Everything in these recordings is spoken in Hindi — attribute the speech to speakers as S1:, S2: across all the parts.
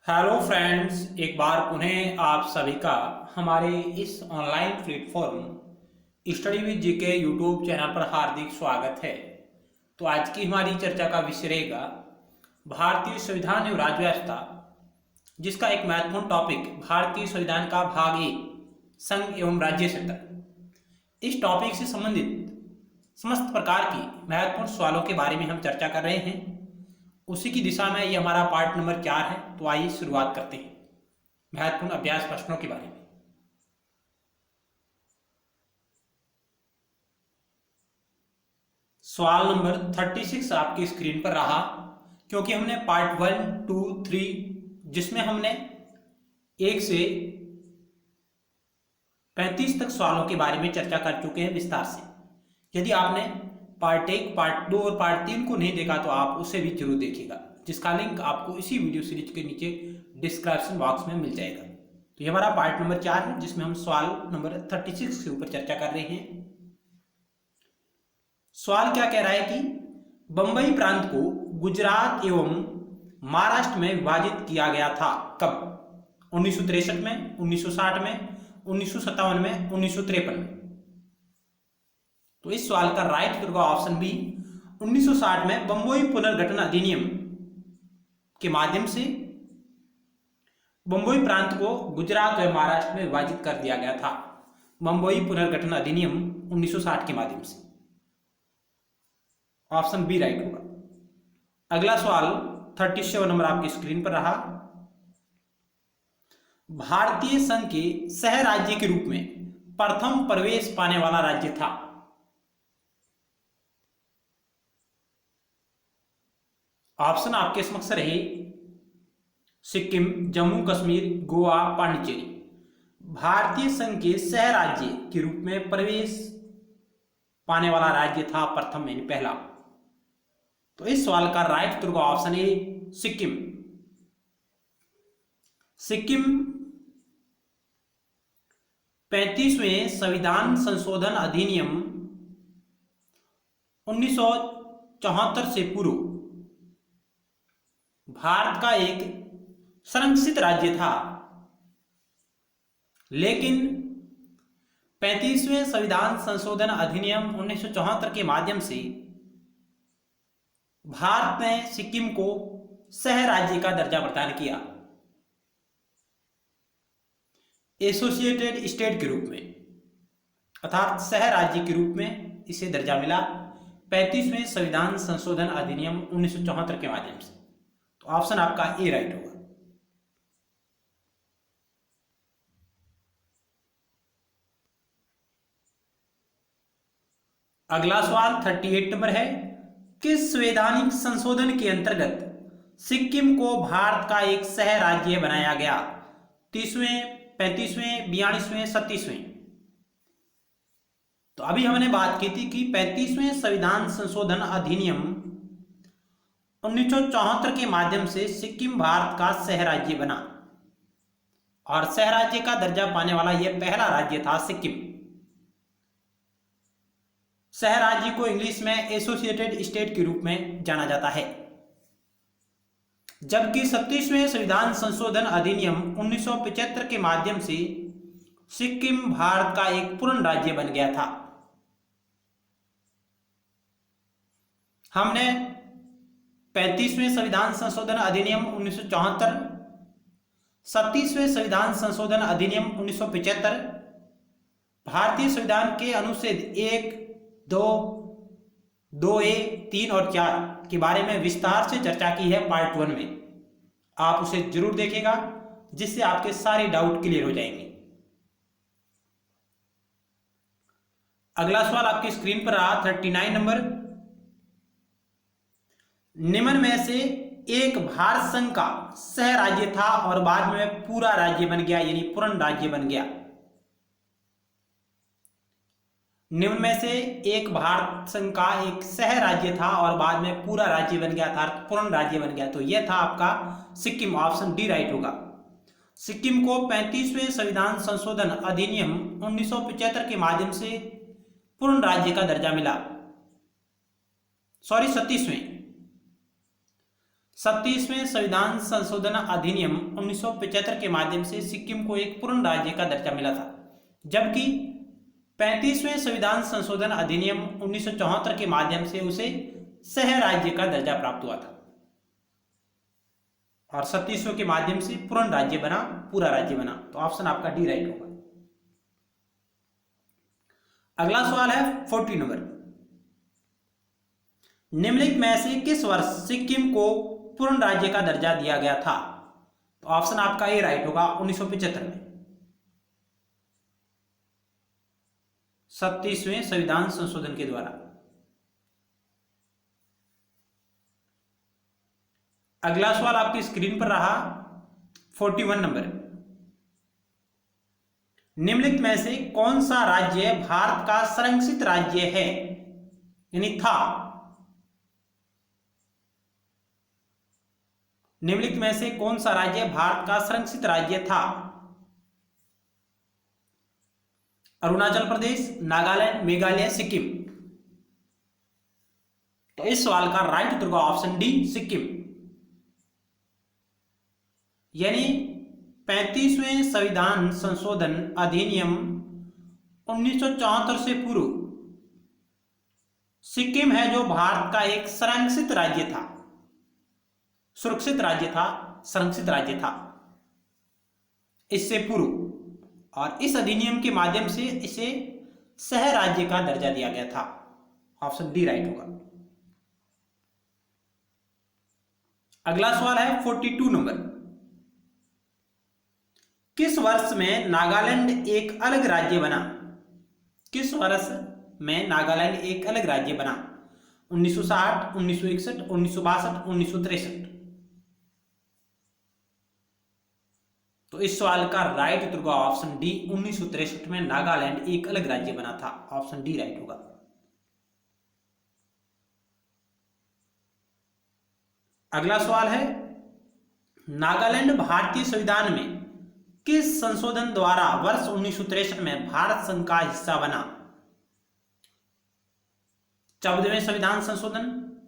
S1: हेलो फ्रेंड्स, एक बार पुनः आप सभी का हमारे इस online platform study with GK YouTube channel पर हार्दिक स्वागत है। तो आज की हमारी चर्चा का विषय रहेगा भारतीय संविधान एवं राज्य व्यवस्था, जिसका एक महत्वपूर्ण टॉपिक भारतीय संविधान का भाग एक संघ एवं राज्य सत्ता। इस टॉपिक से संबंधित समस्त प्रकार की महत्वपूर्ण सवालों के बारे में हम चर्चा कर रहे हैं। उसी की दिशा में ये हमारा पार्ट नंबर 4 है। तो आइए शुरुआत करते हैं महत्वपूर्ण अभ्यास प्रश्नों के बारे में। सवाल नंबर 36 आपकी स्क्रीन पर रहा, क्योंकि हमने पार्ट 1, 2, 3 जिसमें हमने 1 से 35 तक सवालों के बारे में चर्चा कर चुके हैं विस्तार से। यदि आपने पार्ट 1, पार्ट 2 और पार्ट 3 को नहीं देखा तो आप उसे भी जरूर देखिएगा, जिसका लिंक आपको इसी वीडियो सीरीज के नीचे डिस्क्रिप्शन बॉक्स में मिल जाएगा। तो ये हमारा पार्ट नंबर 4 है, जिसमें हम सवाल नंबर 36 के ऊपर चर्चा कर रहे हैं। सवाल क्या कह रहा है कि बंबई प्रांत को गुजरात एवं महाराष्ट्र में विभाजित किया गया था कब? 1963 में, 1960 में, 1957 में, 1953 में। तो इस सवाल का राइट उत्तर का ऑप्शन बी 1960 में बंबई पुनर्गठन अधिनियम के माध्यम से बंबई प्रांत को गुजरात और महाराष्ट्र में विभाजित कर दिया गया था। बंबई पुनर्गठन अधिनियम 1960 के माध्यम से। ऑप्शन बी राइट होगा। अगला सवाल 37 नंबर आपकी स्क्रीन पर रहा। भारतीय संघ के सह राज्य के रूप में प्रथम प्रवेश पाने वाला राज्य था। ऑप्शन आपके समक्ष रहे सिक्किम, जम्मू कश्मीर, गोवा, पांडिचेरी। भारतीय संघ के सह राज्य के रूप में प्रवेश पाने वाला राज्य था प्रथम, यानी पहला। तो इस सवाल का राइट उत्तर का ऑप्शन ए सिक्किम। सिक्किम 35वें संविधान संशोधन अधिनियम 1974 से पूर्व भारत का एक संरक्षित राज्य था, लेकिन 35वें संविधान संशोधन अधिनियम 1974 के माध्यम से भारत ने सिक्किम को सह राज्य का दर्जा प्रदान किया, एसोसिएटेड स्टेट के रूप में, अर्थात सह राज्य के रूप में इसे दर्जा मिला 35वें संविधान संशोधन अधिनियम 1974 के माध्यम से। तो ऑप्शन आपका ए राइट होगा। अगला सवाल 38 नंबर है। किस संवैधानिक संशोधन के अंतर्गत सिक्किम को भारत का एक सह राज्य बनाया गया? 30वें, 35वें, 42वें, 37वें। तो अभी हमने बात की थी कि 35वें संविधान संशोधन अधिनियम 1974 के माध्यम से सिक्किम भारत का सह राज्य बना, और सह राज्य का दर्जा पाने वाला यह पहला राज्य था सिक्किम। सह राज्य को इंग्लिश में एसोसिएटेड स्टेट के रूप में जाना जाता है। जबकि 37वें संविधान संशोधन अधिनियम 1975 के माध्यम से सिक्किम भारत का एक पूर्ण राज्य बन गया था। हमने 35वें संविधान संशोधन अधिनियम 1974, 37वें संविधान संशोधन अधिनियम 1975, भारतीय संविधान के अनुच्छेद 1, 2, 2A, 3 और 4 के बारे में विस्तार से चर्चा की है पार्ट 1 में। आप उसे जरूर देखेगा, जिससे आपके सारे डाउट क्लियर हो जाएंगे। अगला सवाल आपकी स्क्रीन पर रहा 39 नंबर। निम्न में से एक भारत संघ का सह राज्य था और बाद में पूरा राज्य बन गया, यानी पूर्ण राज्य बन गया। निम्न में से एक भारत संघ का एक सह राज्य था और बाद में पूरा राज्य बन गया था, पूर्ण राज्य बन गया। तो यह था आपका सिक्किम। ऑप्शन डी राइट होगा। सिक्किम को 35वें संविधान संशोधन अधिनियम 1975 के माध्यम से पूर्ण राज्य का दर्जा मिला। 37वें 37वें संविधान संशोधन अधिनियम 1975 के माध्यम से सिक्किम को एक पूर्ण राज्य का दर्जा मिला था, जबकि 35वें संविधान संशोधन अधिनियम 1974 के माध्यम से उसे सह राज्य का दर्जा प्राप्त हुआ था और 37वें के माध्यम से पूर्ण राज्य बना, पूरा राज्य बना। तो ऑप्शन आपका डी राइट होगा। अगला सवाल है 40 नंबर, निम्नलिखित में से किस वर्ष सिक्किम को पूर्ण राज्य का दर्जा दिया गया था? तो ऑप्शन आपका ए राइट होगा, 1975 में 37वें संविधान संशोधन के द्वारा। अगला सवाल आपकी स्क्रीन पर रहा 41 नंबर, निम्नलिखित में से कौन सा राज्य भारत का संरक्षित राज्य है, यानी था? निम्नलिखित में से कौन सा राज्य भारत का संरक्षित राज्य था? अरुणाचल प्रदेश, नागालैंड, मेघालय, सिक्किम। तो इस सवाल का राइट उत्तर होगा ऑप्शन डी, सिक्किम। यानी 35वें संविधान संशोधन अधिनियम 1974 से पूर्व सिक्किम है जो भारत का एक संरक्षित राज्य था, सुरक्षित राज्य था, संरक्षित राज्य था इससे पूर्व, और इस अधिनियम के माध्यम से इसे सह राज्य का दर्जा दिया गया था। ऑप्शन डी राइट होगा। अगला सवाल है 42 नंबर, किस वर्ष में नागालैंड एक अलग राज्य बना? किस वर्ष में नागालैंड एक अलग राज्य बना? 1960, 1961, 1962, 1963। तो इस सवाल का राइट उत्तर होगा ऑप्शन डी, 1963 में नागालैंड एक अलग राज्य बना था। ऑप्शन डी राइट होगा। अगला सवाल है, नागालैंड भारतीय संविधान में किस संशोधन द्वारा वर्ष 1963 में भारत संघ का हिस्सा बना? 14वें संविधान संशोधन,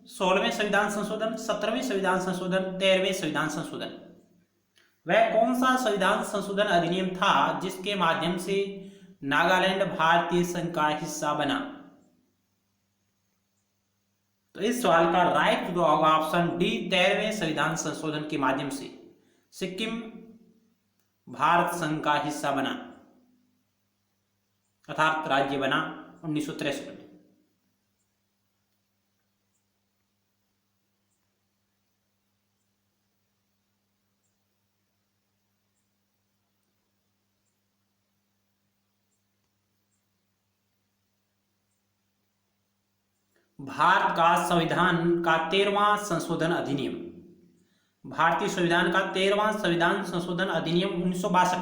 S1: 16वें संविधान संशोधन, 17वें संविधान संशोधन, 13वें संविधान संशोधन। वह कौन सा संविधान संशोधन अधिनियम था जिसके माध्यम से नागालैंड भारतीय संघ का हिस्सा बना? तो इस सवाल का राइट उत्तर होगा ऑप्शन डी, 13वें संविधान संशोधन के माध्यम से सिक्किम भारत संघ का हिस्सा बना, अर्थात राज्य बना 1963 में। भारत का संविधान का 13वां संशोधन अधिनियम, भारतीय संविधान का 13वां संविधान संशोधन अधिनियम 1962,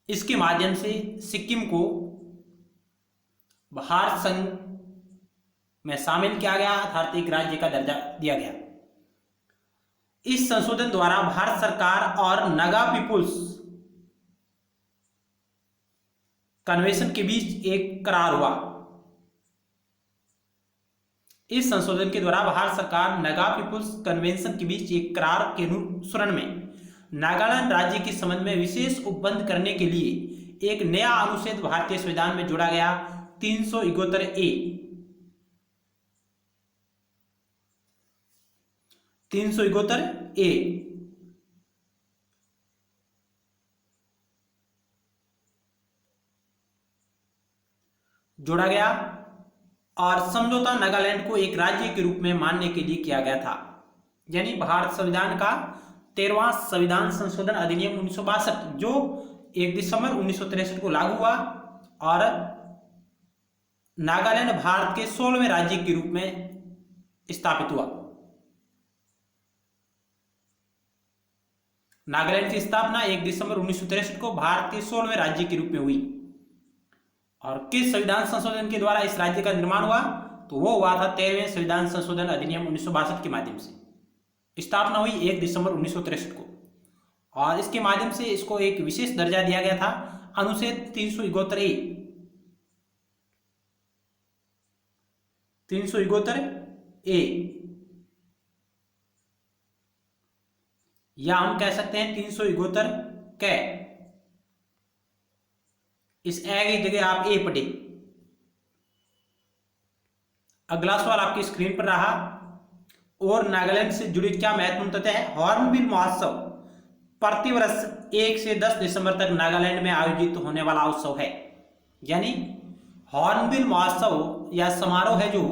S1: इसके माध्यम से सिक्किम को भारत संघ में शामिल किया गया, अर्थात एक राज्य का दर्जा दिया गया। इस संशोधन द्वारा भारत सरकार और नागा पीपुल्स कन्वेंशन के बीच एक करार हुआ। इस संशोधन के द्वारा भारत सरकार नागा पीपुल्स कन्वेंशन के बीच एक करार के अनुसरण में नागालैंड राज्य के संबंध में विशेष उपबंध करने के लिए एक नया अनुच्छेद भारतीय संविधान में जोड़ा गया, 371A। 371A जोड़ा गया और समझौता नागालैंड को एक राज्य के रूप में मानने के लिए किया गया था। यानी भारत संविधान का 13वां संविधान संशोधन अधिनियम 1962 जो 1 दिसंबर 1963 को लागू हुआ और नागालैंड भारत के 16वें राज्य के रूप में स्थापित हुआ। नागालैंड की स्थापना 1 दिसंबर 1963 को भारत के 16वें राज्य के रूप में हुई। और किस संविधान संशोधन के द्वारा इस राज्य का निर्माण हुआ? तो वो हुआ था 13वें संविधान संशोधन अधिनियम 1962 के माध्यम से। स्थापना हुई 1 दिसंबर 1963 को और इसके माध्यम से इसको एक विशेष दर्जा दिया गया था, अनुच्छेद 371A ए, या हम कह सकते हैं 371 कै। इस ए की जगह आप ए पढ़े। अगला सवाल आपकी स्क्रीन पर रहा, और नागालैंड से जुड़ी क्या महत्वपूर्ण तथ्य है। हॉर्नबिल महोत्सव प्रतिवर्ष 1 से 10 दिसंबर तक नागालैंड में आयोजित होने वाला उत्सव है। यानी हॉर्नबिल महोत्सव या समारोह है जो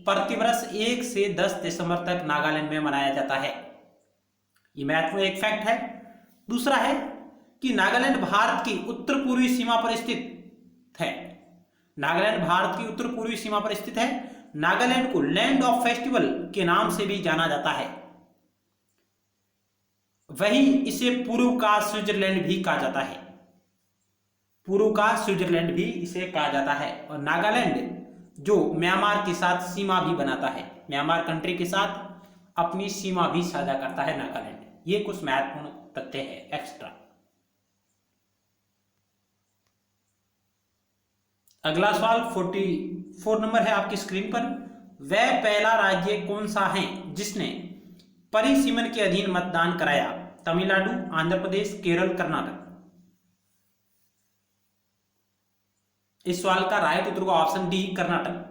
S1: प्रतिवर्ष 1 से 10 दिसंबर तक नागालैंड में मनाया जाता है। ये महत्वपूर्ण एक फैक्ट है। दूसरा है कि नागालैंड भारत की उत्तर पूर्वी सीमा पर स्थित है। नागालैंड भारत की उत्तर पूर्वी सीमा पर स्थित है। नागालैंड को लैंड ऑफ फेस्टिवल के नाम से भी जाना जाता है। वहीं इसे पूर्व का स्विट्जरलैंड भी कहा जाता है। पूर्व का स्विट्जरलैंड भी इसे कहा जाता है। और नागालैंड जो म्यांमार के साथ सीमा भी बनाता है, म्यांमार कंट्री के साथ अपनी सीमा भी साझा करता है नागालैंड। ये कुछ महत्वपूर्ण तथ्य है एक्स्ट्रा। अगला सवाल 44 नंबर है आपकी स्क्रीन पर। वह पहला राज्य कौन सा है जिसने परिसीमन के अधीन मतदान कराया। तमिलनाडु, आंध्र प्रदेश, केरल, कर्नाटक। इस सवाल का राइट उत्तर होगा ऑप्शन डी, कर्नाटक।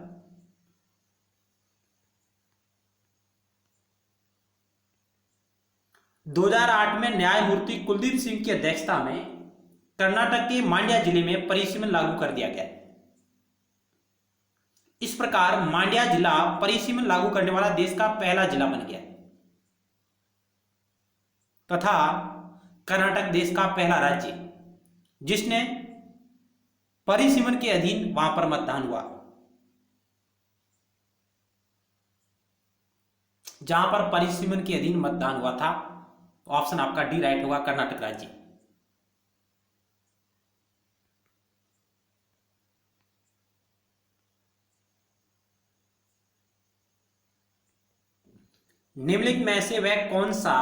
S1: दो 2008 में न्यायमूर्ति कुलदीप सिंह की अध्यक्षता में कर्नाटक के मांड्या जिले में परिसीमन लागू कर दिया गया। इस प्रकार मांड्या जिला परिसीमन लागू करने वाला देश का पहला जिला बन गया तथा कर्नाटक देश का पहला राज्य जिसने परिसीमन के अधीन वहां पर मतदान हुआ। जहां पर परिसीमन के अधीन मतदान हुआ था, ऑप्शन आपका डी राइट होगा, कर्नाटक राज्य। निम्नलिखित में से वह कौन सा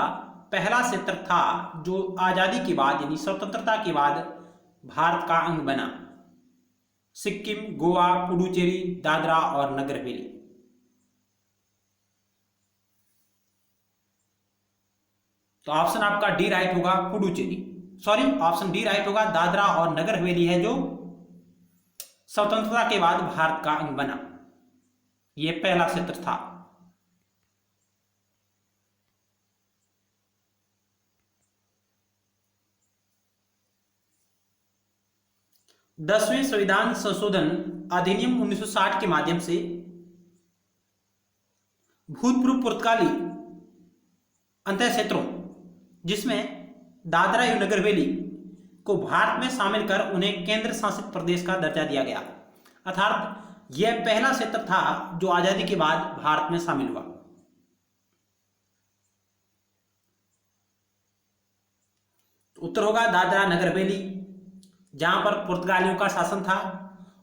S1: पहला क्षेत्र था जो आजादी के बाद यानी स्वतंत्रता के बाद भारत का अंग बना। सिक्किम, गोवा, पुडुचेरी, दादरा और नगर हवेली। तो ऑप्शन आपका डी राइट होगा, Puducherry. Sorry, option D right होगा, दादरा और नगर हवेली है जो स्वतंत्रता के बाद भारत का अंग बना। यह पहला क्षेत्र था। दसवें संविधान संशोधन अधिनियम 1960 के माध्यम से भूतपूर्व पुर्तगाली अंतः क्षेत्रों जिसमें दादरा एवं नगर हवेली को भारत में शामिल कर उन्हें केंद्र शासित प्रदेश का दर्जा दिया गया। अर्थात यह पहला क्षेत्र था जो आजादी के बाद भारत में शामिल हुआ। उत्तर होगा दादरा नगर हवेली, जहां पर पुर्तगालियों का शासन था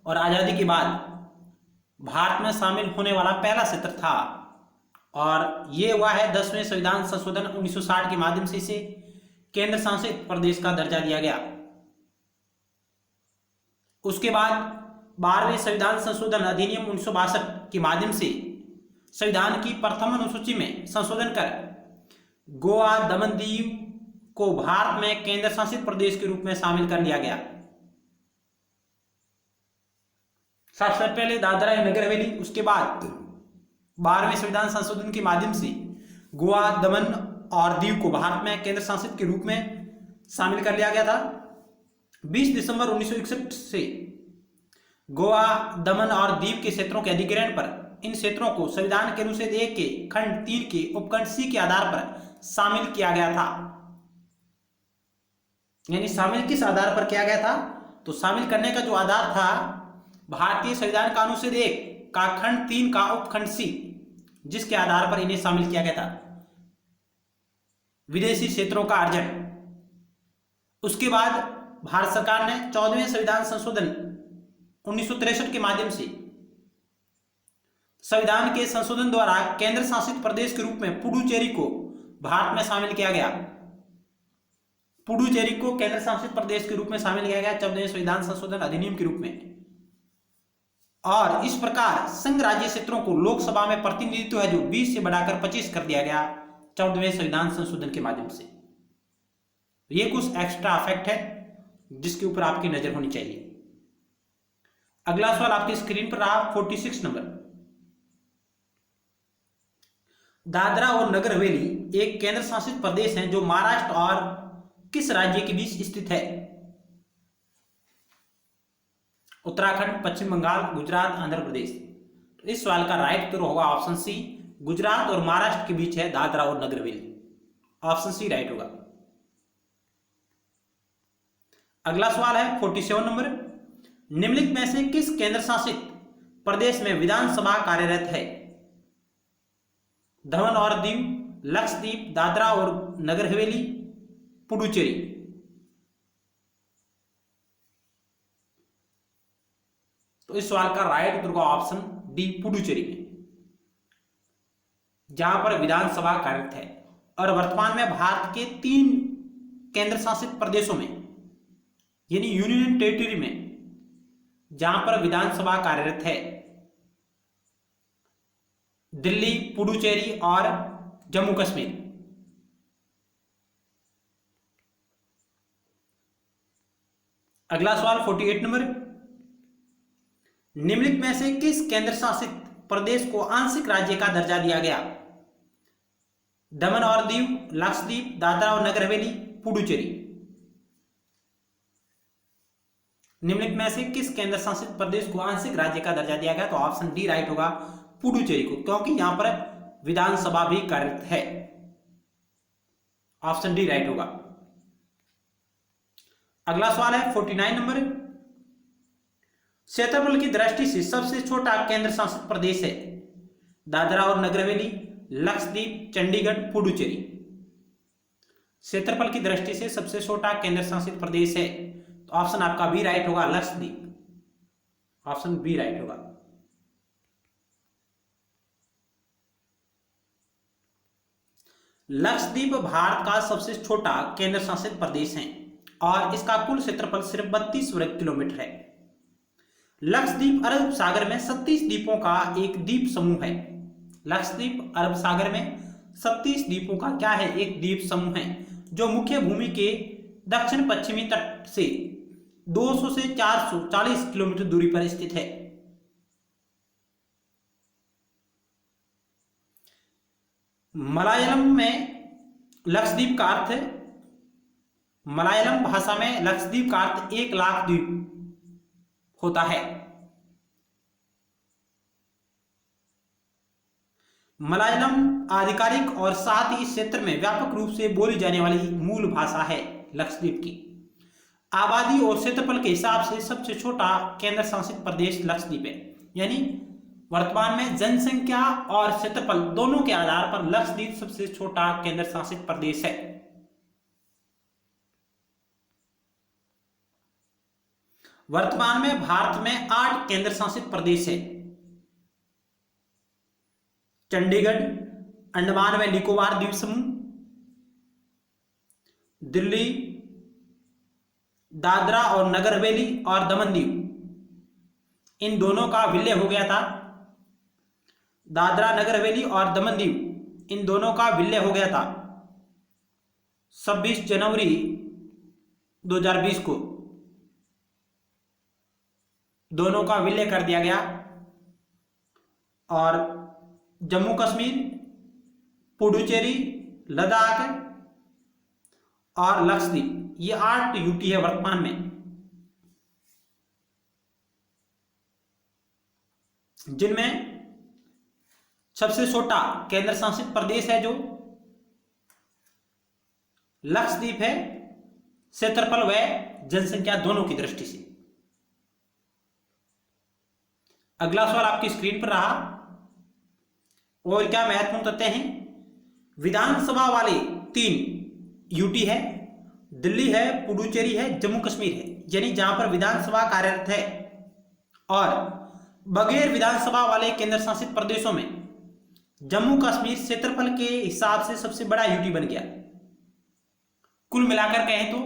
S1: और आजादी के बाद भारत में शामिल होने वाला पहला क्षेत्र था। और यह हुआ है 10वें संविधान संशोधन 1960 के माध्यम से इसे केंद्र शासित प्रदेश का दर्जा दिया गया। उसके बाद 12वें संविधान संशोधन अधिनियम 1962 के माध्यम से संविधान की प्रथम अनुसूची में संशोधन कर गोवा, दमन, दीव को भारत में केंद्र शासित प्रदेश के रूप में शामिल कर लिया गया। सबसे पहले दादरा नगर हवेली, उसके बाद 12वें संविधान संशोधन के माध्यम से गोवा, दमन और दीव को भारत में केंद्र शासित के रूप में शामिल कर लिया गया था। 20 दिसंबर 1961 से गोवा, दमन और दीव के क्षेत्रों के अधिग्रहण पर इन क्षेत्रों को संविधान के अनुच्छेद 1 के खंड 3 के उपखंड सी के आधार पर शामिल किया गया था। यानी शामिल किस आधार पर किया गया था? तो शामिल करने का जो आधार था भारतीय संविधान का अनुच्छेद 1 का खंड 3 का उपखंड सी, जिसके आधार पर इन्हें शामिल किया गया था। विदेशी क्षेत्रों का अर्जन। उसके बाद भारत सरकार ने 14वें संविधान संशोधन 1963 के माध्यम से संविधान के संशोधन द्वारा केंद्र शासित प्रदेश के रूप में पुडुचेरी को भारत में शामिल किया गया। पुडुचेरी को केंद्र शासित प्रदेश के रूप में शामिल किया गया 14वें संविधान संशोधन अधिनियम के रूप में। और इस प्रकार संघ राज्य क्षेत्रों को लोकसभा में प्रतिनिधित्व है जो 20 से बढ़ाकर 25 कर दिया गया 14वें संविधान संशोधन के माध्यम से। ये कुछ एक्स्ट्रा फैक्ट है जिसके ऊपर आपकी नजर होनी चाहिए। अगला सवाल आपकी स्क्रीन पर रहा 46 नंबर। दादरा और नगर हवेली एक केंद्र शासित प्रदेश है जो महाराष्ट्र और किस राज्य के बीच स्थित है? उत्तराखंड, पश्चिम बंगाल, गुजरात, आंध्र प्रदेश। तो इस सवाल का राइट उत्तर होगा ऑप्शन सी, गुजरात और महाराष्ट्र के बीच है दादरा और Nagar Haveli. Option C right होगा। अगला सवाल है 47 नंबर। निम्नलिखित में से किस केंद्र शासित प्रदेश में विधानसभा कार्यरत है? दमन और दीव, लक्षद्वीप, दादरा और नगर हवेली, पुडुचेरी। तो इस सवाल का राइट उत्तर होगा ऑप्शन डी, पुडुचेरी में, जहां पर विधानसभा कार्यरत है। और वर्तमान में भारत के 3 केंद्र शासित प्रदेशों में यानी यूनियन टेरिटरी में जहां पर विधानसभा कार्यरत है, दिल्ली, पुडुचेरी और जम्मू कश्मीर। अगला सवाल 48 नंबर। निम्नलिखित में से किस केंद्र शासित प्रदेश को आंशिक राज्य का दर्जा दिया गया? दमन और दीव, लक्षद्वीप, दादरा और नगर हवेली, पुडुचेरी। निम्नलिखित में से किस केंद्र शासित प्रदेश को आंशिक राज्य का दर्जा दिया गया? तो ऑप्शन डी राइट होगा, पुडुचेरी को, क्योंकि यहां पर विधानसभा भी कार्यरत है। ऑप्शन डी राइट होगा। अगला सवाल है 49 नंबर। क्षेत्रफल की दृष्टि से सबसे छोटा केंद्र शासित प्रदेश है? दादरा और नगर हवेली, लक्षद्वीप, चंडीगढ़, पुडुचेरी। क्षेत्रफल की दृष्टि से सबसे छोटा केंद्र शासित प्रदेश है, तो ऑप्शन आपका बी राइट होगा, लक्षद्वीप। ऑप्शन बी राइट होगा। लक्षद्वीप भारत का सबसे छोटा केंद्र शासित प्रदेश है और इसका कुल क्षेत्रफल सिर्फ 32 वर्ग किलोमीटर है। लक्षद्वीप अरब सागर में 37 द्वीपों का एक द्वीप समूह है। लक्षद्वीप अरब सागर में 37 द्वीपों का क्या है? एक द्वीप समूह है, जो मुख्य भूमि के दक्षिण पश्चिमी तट से 200 से 440 किलोमीटर दूरी पर स्थित है। मलयालम में लक्षद्वीप का अर्थ, मलयालम भाषा में लक्षद्वीप का अर्थ 1 लाख द्वीप होता है। मलयालम आधिकारिक और साथ ही इस क्षेत्र में व्यापक रूप से बोली जाने वाली मूल भाषा है लक्षद्वीप की। आबादी और क्षेत्रफल के हिसाब से सबसे छोटा केंद्र शासित प्रदेश लक्षद्वीप है, यानी वर्तमान में जनसंख्या और क्षेत्रफल दोनों के आधार पर लक्षद्वीप सबसे छोटा केंद्र शासित प्रदेश है। वर्तमान में भारत में 8 केंद्र शासित प्रदेश है। चंडीगढ़, अंडमान व निकोबार द्वीप समूह, दिल्ली, दादरा और नगर हवेली और दमन दीव, इन दोनों का विलय हो गया था। दादरा नगर हवेली और दमन दीव इन दोनों का विलय हो गया था 26 जनवरी 2020 को। दोनों का विलय कर दिया गया और जम्मू कश्मीर, पुडुचेरी, लद्दाख और लक्षद्वीप, ये 8 यूटी है वर्तमान में, जिनमें सबसे छोटा केंद्र शासित प्रदेश है जो लक्षद्वीप है, क्षेत्रफल व जनसंख्या दोनों की दृष्टि से। अगला सवाल आपकी स्क्रीन पर रहा और क्या महत्वपूर्ण तथ्य हैं। विधानसभा वाले 3 यूटी है, दिल्ली है, पुडुचेरी है, जम्मू कश्मीर है, यानी जहां पर विधानसभा कार्यरत है। और बगैर विधानसभा वाले केंद्र शासित प्रदेशों में जम्मू कश्मीर क्षेत्रफल के हिसाब से सबसे बड़ा यूटी बन गया। कुल मिलाकर कहें तो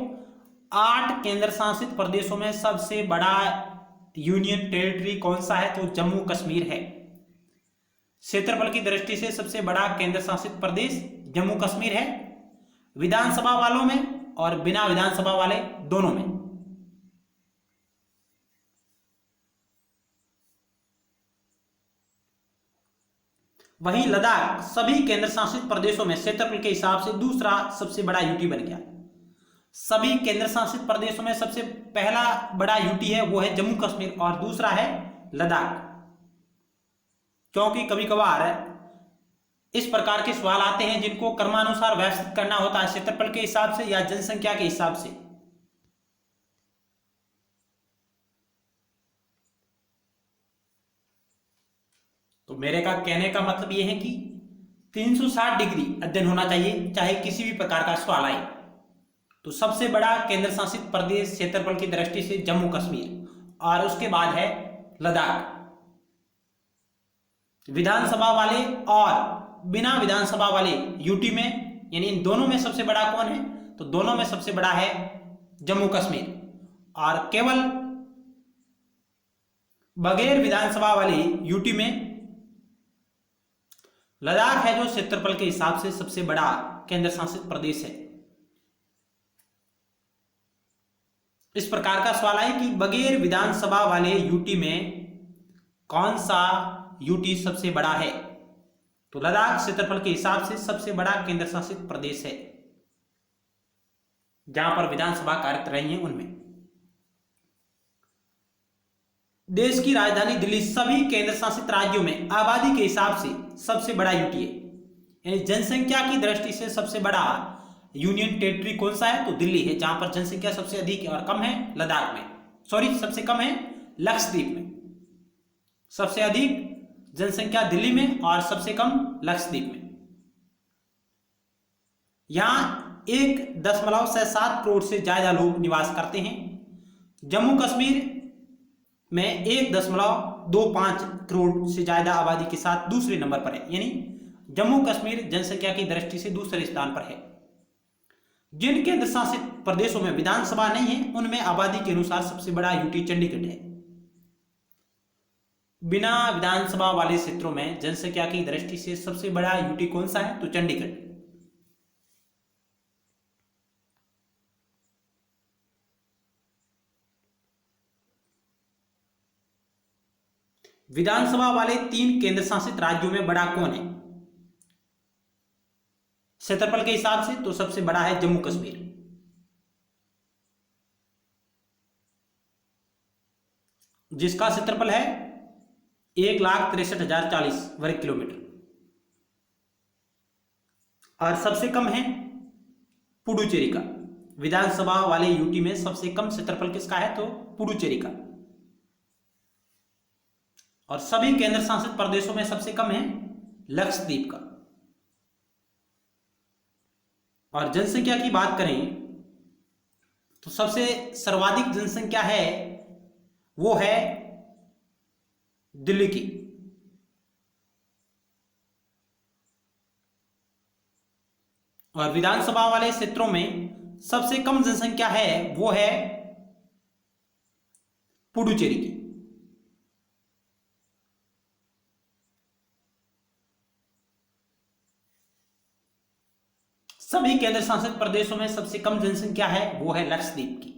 S1: 8 केंद्र शासित प्रदेशों में सबसे बड़ा यूनियन टेरिटरी कौन सा है? तो जम्मू कश्मीर है। क्षेत्रफल की दृष्टि से सबसे बड़ा केंद्र शासित प्रदेश जम्मू कश्मीर है, विधानसभा वालों में और बिना विधानसभा वाले दोनों में। वहीं लद्दाख सभी केंद्र शासित प्रदेशों में क्षेत्रफल के हिसाब से दूसरा सबसे बड़ा यूटी बन गया। सभी केंद्र शासित प्रदेशों में सबसे पहला बड़ा यूटी है वो है जम्मू कश्मीर और दूसरा है लद्दाख। क्योंकि कभी कभार इस प्रकार के सवाल आते हैं जिनको क्रमानुसार व्यवस्थित करना होता है, क्षेत्रफल के हिसाब से या जनसंख्या के हिसाब से। तो मेरे का कहने का मतलब यह है कि 360 डिग्री अध्ययन होना चाहिए चाहे किसी भी प्रकार का सवाल आए। तो सबसे बड़ा केंद्र शासित प्रदेश क्षेत्रफल की दृष्टि से जम्मू कश्मीर और उसके बाद है लद्दाख। विधानसभा वाले और बिना विधानसभा वाले यूटी में यानी इन दोनों में सबसे बड़ा कौन है? तो दोनों में सबसे बड़ा है जम्मू कश्मीर और केवल बगैर विधानसभा वाले यूटी में लद्दाख है जो क्षेत्रफल के हिसाब से सबसे बड़ा केंद्र शासित प्रदेश है। इस प्रकार का सवाल है कि बगैर विधानसभा वाले यूटी में कौन सा यूटी सबसे बड़ा है? तो लद्दाख क्षेत्रफल के हिसाब से सबसे बड़ा केंद्र शासित प्रदेश है, जहां पर विधानसभा कार्यरत रही है उनमें। देश की राजधानी दिल्ली सभी केंद्र शासित राज्यों में आबादी के हिसाब से सबसे बड़ा यूटी है, यानी जनसंख्या की दृष्टि से सबसे बड़ा यूनियन टेरिटरी कौन सा है? तो दिल्ली है, जहां पर जनसंख्या सबसे अधिक है और कम है लद्दाख में, सॉरी सबसे कम है लक्षद्वीप में। सबसे अधिक जनसंख्या दिल्ली में और सबसे कम लक्षद्वीप में। यहां 1.67 करोड़ से ज्यादा लोग निवास करते हैं। जम्मू कश्मीर में 1.25 करोड़ से ज्यादा आबादी के साथ दूसरे नंबर पर है, यानी जम्मू कश्मीर जनसंख्या की दृष्टि से दूसरे स्थान पर है। जिन केंद्र शासित प्रदेशों में विधानसभा नहीं है उनमें आबादी के अनुसार सबसे बड़ा यूटी चंडीगढ़ है। बिना विधानसभा वाले क्षेत्रों में जनसंख्या की दृष्टि से सबसे बड़ा यूटी कौन सा है? तो चंडीगढ़। विधानसभा वाले 3 केंद्र शासित राज्यों में बड़ा कौन है क्षेत्रफल के हिसाब से? तो सबसे बड़ा है जम्मू कश्मीर, जिसका क्षेत्रफल है 1,63,040 वर्ग किलोमीटर। और सबसे कम है पुडुचेरी का। विधानसभा वाले यूटी में सबसे कम क्षेत्रफल किसका है? तो पुडुचेरी का। और सभी केंद्र शासित प्रदेशों में सबसे कम है लक्षद्वीप का। और जनसंख्या की बात करें तो सबसे सर्वाधिक जनसंख्या है वो है दिल्ली की। और विधानसभा वाले क्षेत्रों में सबसे कम जनसंख्या है वो है पुडुचेरी की। सभी केंद्र शासित प्रदेशों में सबसे कम जनसंख्या है वो है लक्षद्वीप की।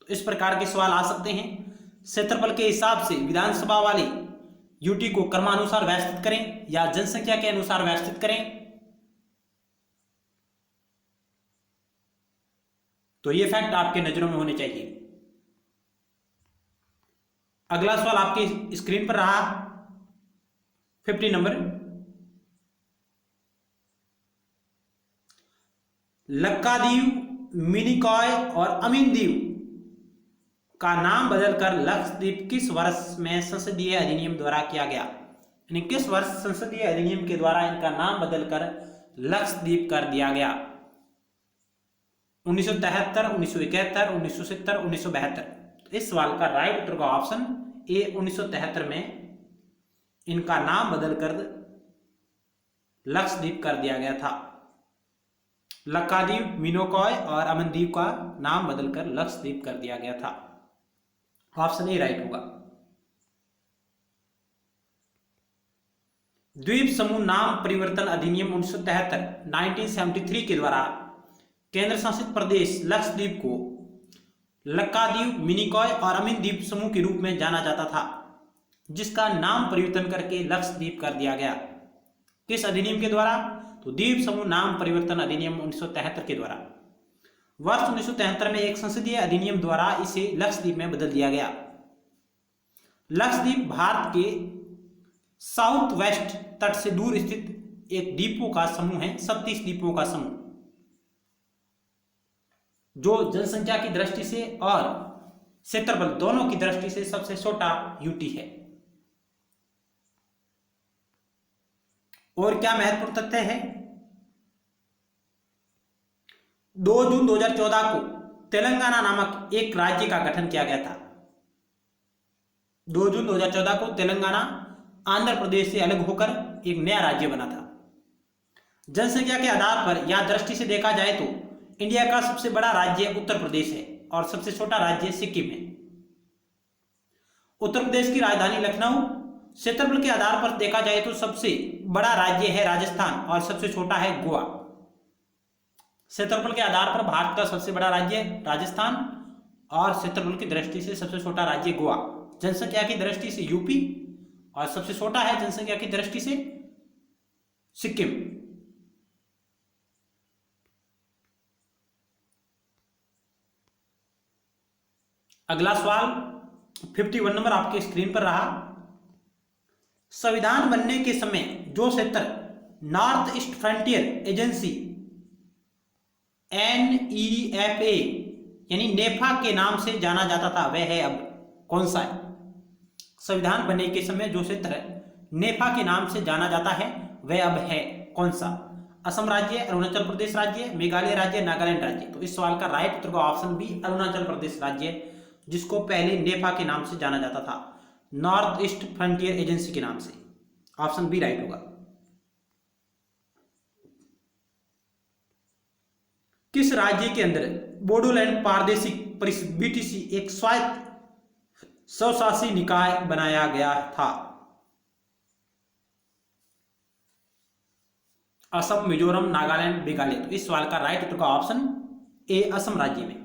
S1: तो इस प्रकार के सवाल आ सकते हैं। क्षेत्रफल के हिसाब से विधानसभा वाले यूटी को क्रमानुसार व्यवस्थित करें या जनसंख्या के अनुसार व्यवस्थित करें। तो ये फैक्ट आपके नजरों में होने चाहिए। अगला सवाल आपकी स्क्रीन पर रहा 50 नंबर। लक्कादीव, मिनिकॉय और अमीनदीव का नाम बदलकर लक्षद्वीप किस वर्ष में संसदीय अधिनियम द्वारा किया गया? यानी किस वर्ष संसदीय अधिनियम के द्वारा इनका नाम बदलकर लक्षद्वीप कर दिया गया? 1973, 1971, 1970, 1972। इस सवाल का राइट उत्तर का ऑप्शन ए 1973 में इनका नाम बदलकर लक्षद्वीप कर दिया गया था। लक्कादीव, मिनिकॉय और अमनदीव का नाम बदलकर लक्षद्वीप कर दिया गया था। ऑप्शन ए राइट होगा। द्वीप समूह नाम परिवर्तन अधिनियम 1973 1973 के द्वारा केंद्र शासित प्रदेश लक्षद्वीप को लक्काद्वीप, मिनिकॉय और अमीन द्वीप समूह के रूप में जाना जाता था, जिसका नाम परिवर्तन करके लक्षद्वीप कर दिया गया। किस अधिनियम के द्वारा? तो द्वीप समूह नाम परिवर्तन अधिनियम 1973 के द्वारा। वर्ष 1973 में एक संसदीय अधिनियम द्वारा इसे लक्षद्वीप में बदल दिया गया। लक्षद्वीप भारत के साउथ वेस्ट तट से दूर स्थित एक द्वीपों का समूह है, 37 द्वीपों का समूह, जो जनसंख्या की दृष्टि से और क्षेत्रफल दोनों की दृष्टि से सबसे छोटा यूटी है। और क्या महत्वपूर्ण तथ्य है? 2 जून 2014 को तेलंगाना नामक एक राज्य का गठन किया गया था। 2 जून 2014 को तेलंगाना आंध्र प्रदेश से अलग होकर एक नया राज्य बना था। जनसंख्या के आधार पर या दृष्टि से देखा जाए तो इंडिया का सबसे बड़ा राज्य उत्तर प्रदेश है और सबसे छोटा राज्य सिक्किम है। उत्तर प्रदेश की राजधानी लखनऊ। क्षेत्रफल के आधार पर देखा जाए तो सबसे बड़ा राज्य है राजस्थान और सबसे छोटा है गोवा। क्षेत्रफल के आधार पर भारत का सबसे बड़ा राज्य राजस्थान और क्षेत्रफल की दृष्टि से सबसे छोटा राज्य गोवा। जनसंख्या की दृष्टि से यूपी और सबसे छोटा है जनसंख्या की दृष्टि से सिक्किम। अगला सवाल 51 नंबर आपके स्क्रीन पर रहा। संविधान बनने के समय जो क्षेत्र north east frontier agency NEFA यानी नेफा के नाम से जाना जाता था, वह है अब कौन सा है? संविधान बनने के समय जो क्षेत्र नेफा के नाम से जाना जाता है वह अब है कौन सा? असम राज्य, अरुणाचल प्रदेश राज्य, मेघालय राज्य, नागालैंड राज्य। तो इस सवाल का राइट उत्तर का ऑप्शन बी अरुणाचल प्रदेश राज्य, जिसको पहले नेफा के नाम से जाना जाता था, नॉर्थ ईस्ट फ्रंटियर एजेंसी के नाम से। ऑप्शन बी राइट होगा। किस राज्य के अंदर बोडोलैंड प्रादेशिक परिषद BTC एक स्वायत्त स्वशासी निकाय बनाया गया था? असम, मिजोरम, नागालैंड, मेघालय। तो इस सवाल का राइट उत्तर का ऑप्शन ए असम राज्य में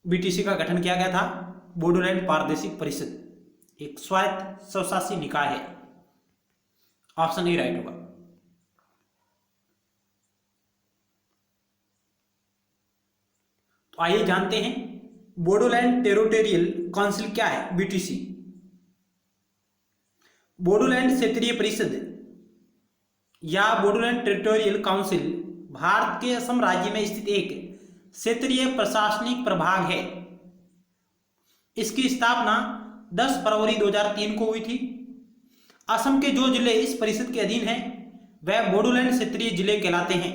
S1: BTC का गठन किया गया था। बोडोलैंड प्रादेशिक परिषद एक स्वायत्त स्वशासी निकाय है। ऑप्शन ए राइट होगा। तो आइए जानते हैं बोडोलैंड टेरिटोरियल काउंसिल क्या है BTC। बोडोलैंड क्षेत्रीय परिषद या बोडोलैंड टेरिटोरियल काउंसिल भारत के असम राज्य में स्थित एक क्षेत्रीय प्रशासनिक प्रभाग है। इसकी स्थापना 10 फरवरी 2003 को हुई थी। असम के जो जिले इस परिषद के अधीन हैं वह बोडोलैंड क्षेत्रीय जिले कहलाते हैं।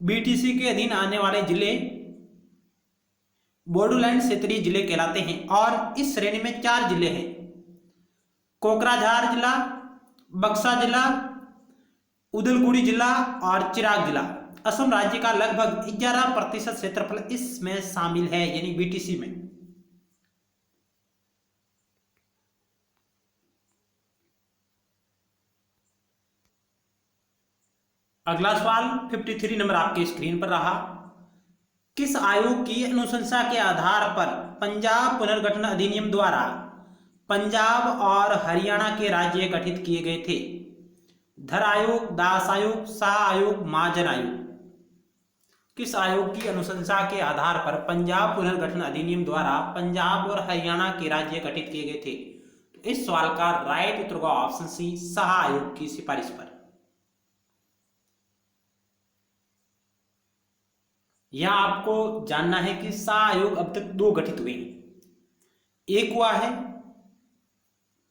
S1: BTC के अधीन आने वाले जिले बोडोलैंड क्षेत्रीय जिले कहलाते हैं और इस श्रेणी में 4 जिले हैं: कोकराझार जिला, बक्सा जिला, उदलगुड़ी जिला और चिराग जिला। असम राज्य का लगभग 11% क्षेत्रफल इसमें शामिल है, यानी BTC में। अगला सवाल 53 नंबर आपके स्क्रीन पर रहा। किस आयोग की अनुशंसा के आधार पर पंजाब पुनर्गठन अधिनियम द्वारा पंजाब और हरियाणा के राज्य गठित किए गए थे? धर आयोग, दास आयोग, शाह आयोग, महाजन आयोग। किस आयोग की अनुशंसा के आधार पर पंजाब पुनर्गठन अधिनियम द्वारा पंजाब और हरियाणा के राज्य गठित किए गए थे? तो इस सवाल का राइट उत्तर का ऑप्शन सी शाह आयोग की सिफारिश पर। यहां आपको जानना है कि शाह आयोग अब तक 2 गठित हुए हैं। एक हुआ है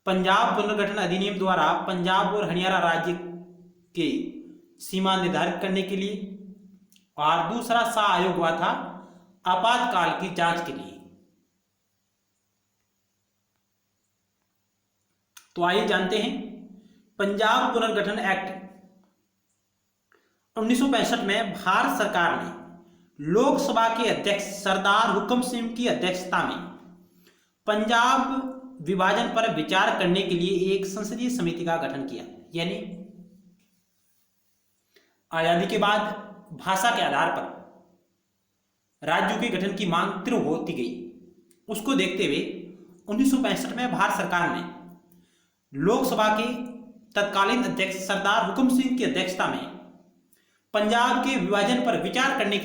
S1: पंजाब पुनर्गठन अधिनियम द्वारा पंजाब और हरियाणा राज्य के सीमा निर्धारित करने के लिए, और दूसरा शाह आयोग हुआ था आपातकाल की जांच के लिए। तो आइए जानते हैं पंजाब पुनर्गठन एक्ट 1965 में भारत सरकार ने लोकसभा के अध्यक्ष सरदार हुकम सिंह की अध्यक्षता में पंजाब विभाजन पर विचार करने के लिए एक संसदीय समिति का गठन किया। यानी आजादी के बाद भाषा के आधार पर राज्यों के गठन की मांग तीव्र होती गई। उसको देखते हुए 1965 में भारत सरकार ने लोकसभा के तत्कालीन अध्यक्ष सरदार हुकम सिंह की अध्यक्षता में पंजाब के विभाजन पर विचार करने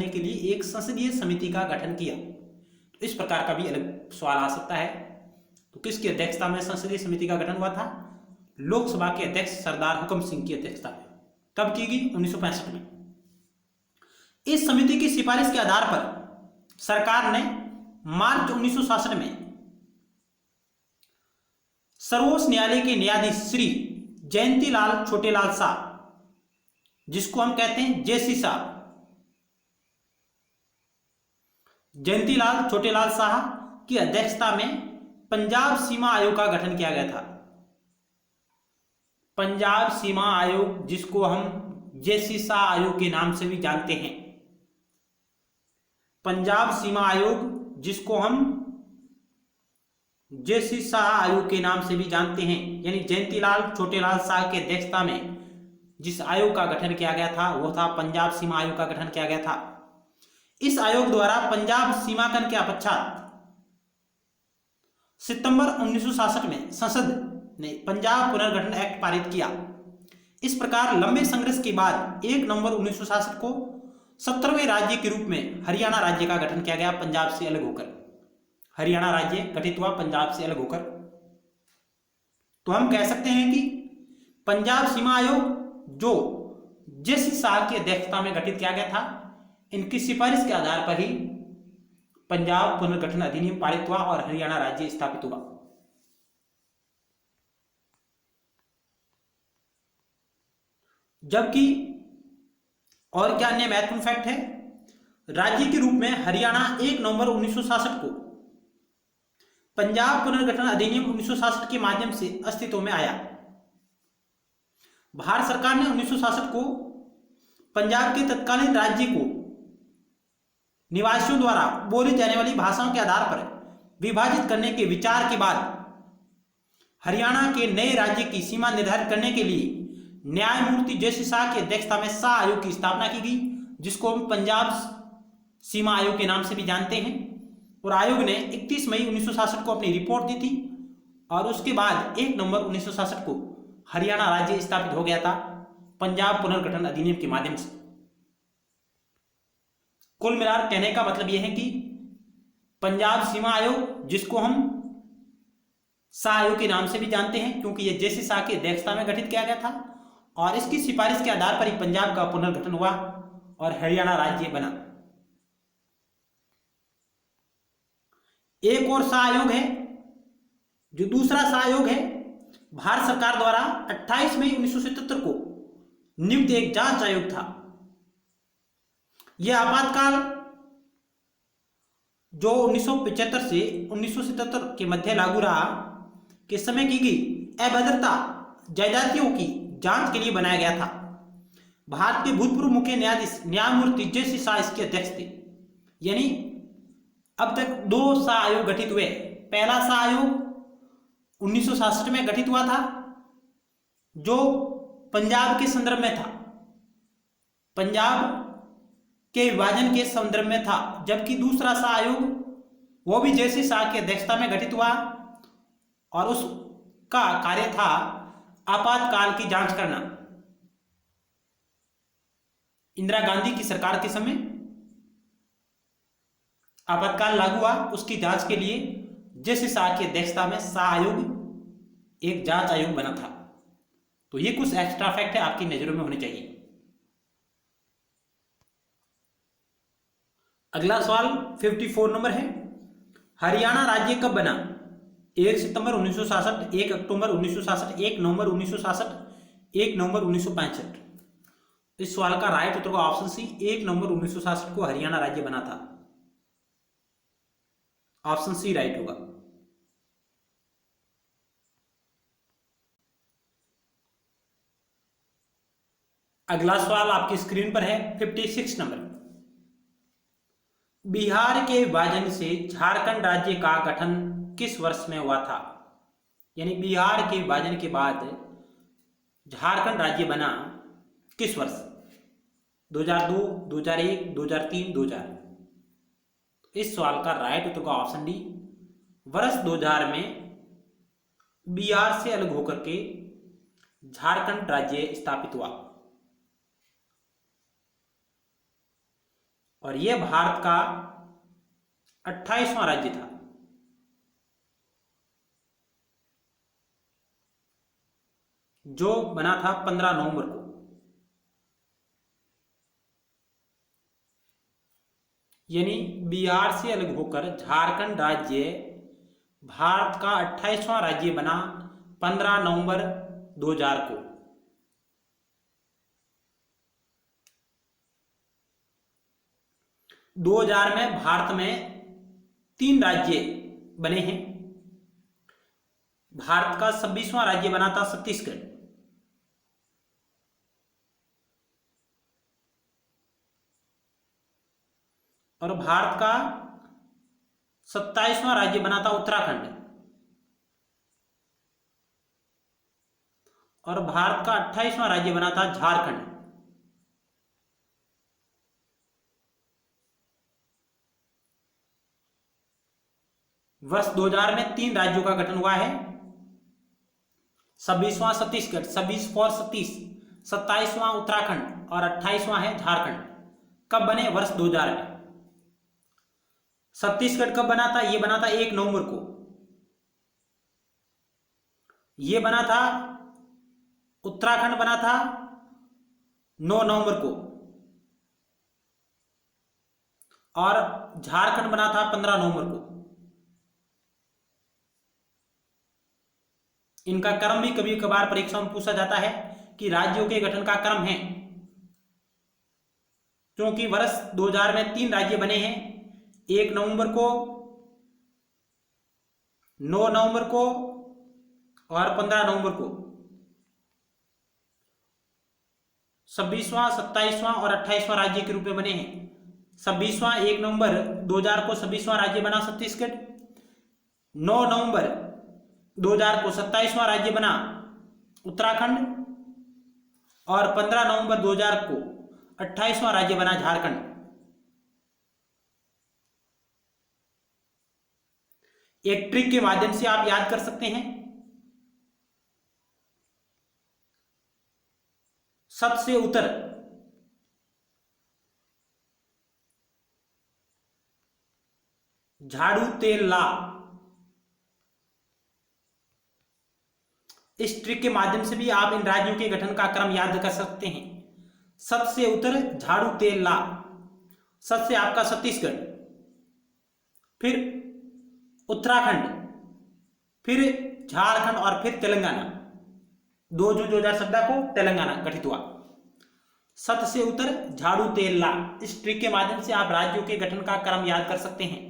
S1: के लिए एक संसदीय समिति का गठन किया। तो इस प्रकार का भी अलग सवाल आ सकता है। तो किसकी अध्यक्षता में संसदीय समिति का गठन हुआ था? लोकसभा के अध्यक्ष सरदार हुकम सिंह की अध्यक्षता में। कब की गई? 1965 में। इस समिति की सिफारिश के आधार पर सरकार ने मार्च 1966 में सर्वोच्च न्यायालय के न्यायाधीश श्री जयंतीलाल छोटेलाल शाह, जिसको हम कहते हैं जेसी साहब, जयंतीलाल छोटेलाल शाह की अध्यक्षता में पंजाब सीमा आयोग का गठन किया गया था। पंजाब सीमा आयोग, जिसको हम जेसी शाह आयोग के नाम से भी जानते हैं। पंजाब सीमा आयोग, जिसको हम जेसी शाह आयोग के नाम से भी जानते हैं, यानी जयंतीलाल छोटेलाल शाह की अध्यक्षता में जिस आयोग का गठन किया गया था वो था पंजाब सीमा आयोग का गठन किया गया था। इस आयोग द्वारा पंजाब सीमांकन के पश्चात सितंबर 1966 में संसद ने पंजाब पुनर्गठन एक्ट पारित किया। इस प्रकार लंबे संघर्ष के बाद 1 नवंबर 1966 को 17वें राज्य के रूप में हरियाणा राज्य का गठन किया गया। पंजाब से अलग होकर हरियाणा राज्य गठित हुआ, पंजाब से अलग होकर। तो हम कह सकते हैं कि पंजाब सीमा आयोग, जो जेसी शाह की अध्यक्षता में गठित किया गया था, इनकी सिफारिश के आधार पर ही पंजाब पुनर्गठन अधिनियम पारित हुआ और हरियाणा राज्य स्थापित हुआ। जबकि और क्या अन्य महत्वपूर्ण फैक्ट है? राज्य के रूप में हरियाणा 1 नवंबर 1966 को पंजाब पुनर्गठन अधिनियम 1966 के माध्यम से अस्तित्व में आया। भारत सरकार ने 1966 को पंजाब के तत्कालीन राज्य को निवासियों द्वारा बोली जाने वाली भाषाओं के आधार पर विभाजित करने के विचार के बाद हरियाणा के नए राज्य की सीमा निर्धारित करने के लिए न्यायमूर्ति जेसी शाह की अध्यक्षता में शाह आयोग की स्थापना की गई, जिसको हम पंजाब सीमा आयोग के नाम से भी जानते हैं। और आयोग ने 31 मई 1966 को अपनी रिपोर्ट दी थी और उसके बाद 1 नवंबर 1966 को हरियाणा राज्य स्थापित हो गया था पंजाब पुनर्गठन अधिनियम के माध्यम से। कुल मिलाकर कहने का मतलब यह है कि पंजाब सीमा आयोग, जिसको हम शाह आयोग के नाम से भी जानते हैं क्योंकि यह जेसी शाह की अध्यक्षता में गठित किया गया था, और इसकी सिफारिश के आधार पर ही पंजाब का पुनर्गठन हुआ और हरियाणा राज्य बना। एक और शाह आयोग है, जो दूसरा शाह आयोग है, भारत सरकार द्वारा 28 मई 1977 को नियुक्त एक जांच आयोग था। यह आपातकाल जो 1975 से 1977 के मध्य लागू रहा के समय की गई अभद्रता जायदादियों की जांच के लिए बनाया गया था। भारत के भूतपूर्व मुख्य न्यायाधीश न्यायमूर्ति जेसी शाह इसके अध्यक्ष थे। यानी अब तक 2 शाह आयोग गठित हुए। पहला शाह आयोग 1966 में गठित हुआ था, जो पंजाब के संदर्भ में था, पंजाब के विभाजन के संदर्भ में था। जबकि दूसरा शाह आयोग वो भी जेसी शाह की अध्यक्षता में गठित हुआ और उसका कार्य था आपातकाल की जांच करना। इंदिरा गांधी की सरकार के समय आपातकाल लागू हुआ, उसकी जांच के लिए जेसी शाह की अध्यक्षता में शाह आयोग एक जांच आयोग बना था। तो ये कुछ एक्स्ट्रा फैक्ट है, आपकी नजरों में होने चाहिए। अगला सवाल 54 नंबर है, हरियाणा राज्य कब बना? 1 सितंबर 1966, 1 अक्टूबर 1966, 1 नवंबर 1966, 1 नवंबर 1965। इस सवाल का राइट उत्तर होगा ऑप्शन सी, 1 नवंबर 1966 को हरियाणा राज्य बना था। ऑप्शन सी राइट होगा। अगला सवाल आपकी स्क्रीन पर है 56 नंबर। बिहार के विभाजन से झारखंड राज्य का गठन किस वर्ष में हुआ था? यानी बिहार के विभाजन के बाद झारखंड राज्य बना किस वर्ष? 2002, 2001, 2003, 2000। इस सवाल का राइट उत्तर का ऑप्शन डी, वर्ष 2000 में बिहार से अलग होकर के झारखंड राज्य स्थापित हुआ और यह भारत का 28वां राज्य था। जो बना था 15 नवंबर को। यानी बिहार से अलग होकर झारखंड राज्य भारत का 28वां राज्य बना 15 नवंबर 2000 को। दो हजार में भारत में 3 राज्य बने हैं। भारत का 26वां राज्य बना था छत्तीसगढ़। और भारत का 27वां राज्य बना था उत्तराखंड। और भारत का 28वां राज्य बना था झारखंड। वर्ष 2000 में 3 राज्यों का गठन हुआ है। 26वां छत्तीसगढ़, 26 फॉर 27, 27वां उत्तराखंड और 28वां है झारखंड। कब बने? वर्ष 2000 में। छत्तीसगढ़ कब बना था? यह बना था 1 नवंबर को। यह बना था, उत्तराखंड बना था 9 नवंबर को और झारखंड बना था 15 नवंबर को। इनका क्रम भी कभी कभार परीक्षा में पूछा जाता है कि राज्यों के गठन का क्रम है, क्योंकि वर्ष 2000 में 3 राज्य बने हैं। 1 नवंबर को, 9 नवंबर को और 15 नवंबर को। 26वां, 27वां और 28वां राज्य के रूप में बने हैं। 26वां 1 नवंबर 2000 को 26वां राज्य बना छत्तीसगढ़। 9 नवंबर 2000 को 27वां राज्य बना उत्तराखंड और 15 नवंबर 2000 को 28वां राज्य बना झारखंड। एक ट्रिक के माध्यम से आप याद कर सकते हैं। सबसे उत्तर झाड़ू तेल ला। इस ट्रिक के माध्यम से भी आप इन राज्यों के गठन का क्रम याद कर सकते हैं। सबसे उत्तर झाड़ू तेल ला। सबसे आपका छत्तीसगढ़, फिर उत्तराखंड, फिर झारखंड और फिर तेलंगाना। 2 जून 2017 को तेलंगाना गठित हुआ। सत से उत्तर झाड़ू तेल ला। इस ट्रिक के माध्यम से आप राज्यों के गठन का क्रम याद कर सकते हैं।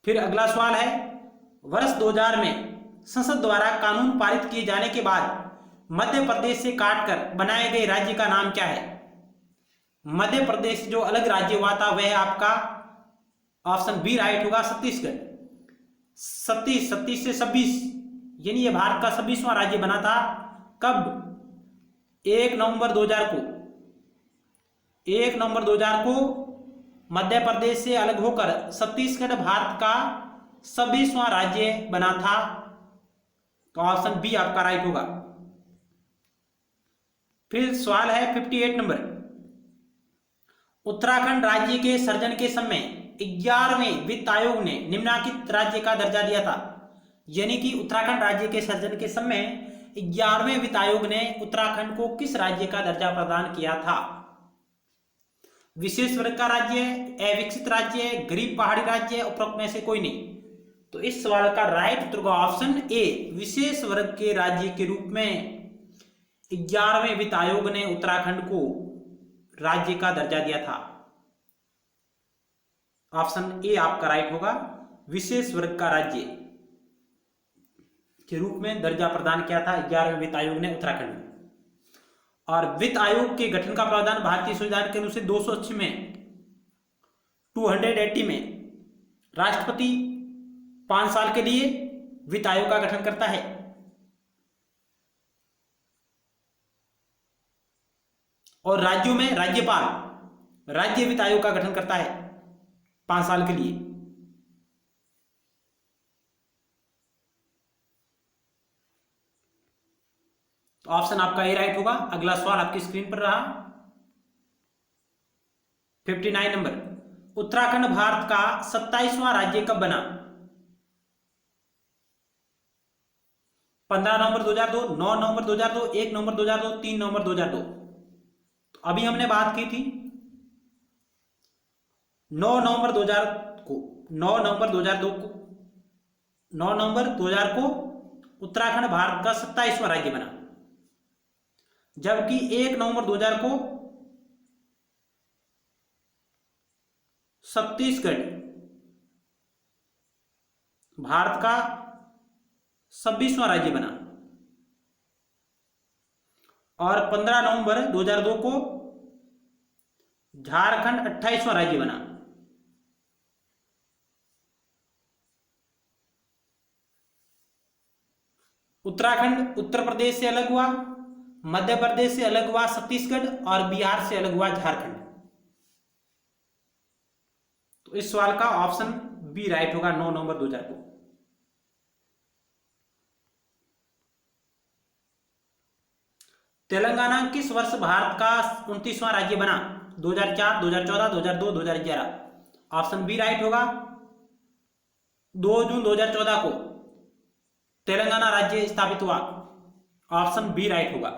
S1: फिर अगला सवाल है, वर्ष 2000 में संसद द्वारा कानून पारित किए जाने के बाद मध्य प्रदेश से काटकर बनाए गए राज्य का नाम क्या है? मध्य प्रदेश जो अलग राज्य हुआ था वह आपका ऑप्शन बी राइट होगा, छत्तीसगढ़। 37 से 26, यानी यह भारत का 26वां राज्य बना था। कब? 1 नवंबर 2000 को। 1 नवंबर 2000 को मध्य प्रदेश से अलग होकर छत्तीसगढ़ भारत का 26वां राज्य बना था। तो ऑप्शन बी आपका राइट होगा। फिर सवाल है 58 नंबर। उत्तराखंड राज्य के सृजन के समय 11वें वित्त आयोग ने निम्नलिखित राज्य का दर्जा दिया था। यानी कि उत्तराखंड राज्य के सृजन के समय 11वें वित्त आयोग ने उत्तराखंड को किस राज्य का दर्जा प्रदान किया था? विशेष वर्ग का राज्य, अविकसित राज्य, गरीब पहाड़ी राज्य, उपरोक्त में से कोई नहीं। तो इस सवाल का राइट उत्तर का ऑप्शन ए, विशेष वर्ग के राज्य के रूप में 11वें वित्त आयोग ने उत्तराखंड को राज्य का दर्जा दिया था। ऑप्शन ए आपका राइट होगा, विशेष वर्ग का राज्य। के रूप में दर्जा प्रदान किया था 11वें वित्त आयोग ने उत्तराखंड में। और वित्त आयोग के गठन का प्रावधान भारतीय संविधान के अनुच्छेद 280 में 280 में राष्ट्रपति 5 साल के लिए वित्त आयोग का गठन करता है। और राज्यों में राज्यपाल राज्य वित्त आयोग का गठन करता है 5 साल के लिए। तो ऑप्शन आपका ए राइट होगा। अगला सवाल आपकी स्क्रीन पर रहा 59 नंबर, उत्तराखंड भारत का 27वां राज्य कब बना? 15 नवंबर 2002, 9 नवंबर 2002, 1 नवंबर 2002, 3 नवंबर 2002। तो अभी हमने बात की थी 9 नवंबर 2000 को 9 नवंबर 2002 को 9 नवंबर 2000 को उत्तराखंड भारत का 27वां राज्य बना, जबकि 1 नवंबर 2000 को छत्तीसगढ़ भारत का 26वां राज्य बना, और 15 नवंबर 2002 को झारखंड 28वां राज्य बना। उत्तराखंड उत्तर प्रदेश से अलग हुआ, मध्य प्रदेश से अलग हुआ छत्तीसगढ़, और बिहार से अलग हुआ झारखंड। तो इस सवाल का ऑप्शन बी राइट होगा 9 नवंबर 2000 को। तेलंगाना किस वर्ष भारत का 29वां राज्य बना? 2004, 2014, 2002, 2011। ऑप्शन बी राइट होगा। 2 जून 2014 को तेलंगाना राज्य स्थापित हुआ। ऑप्शन बी राइट होगा।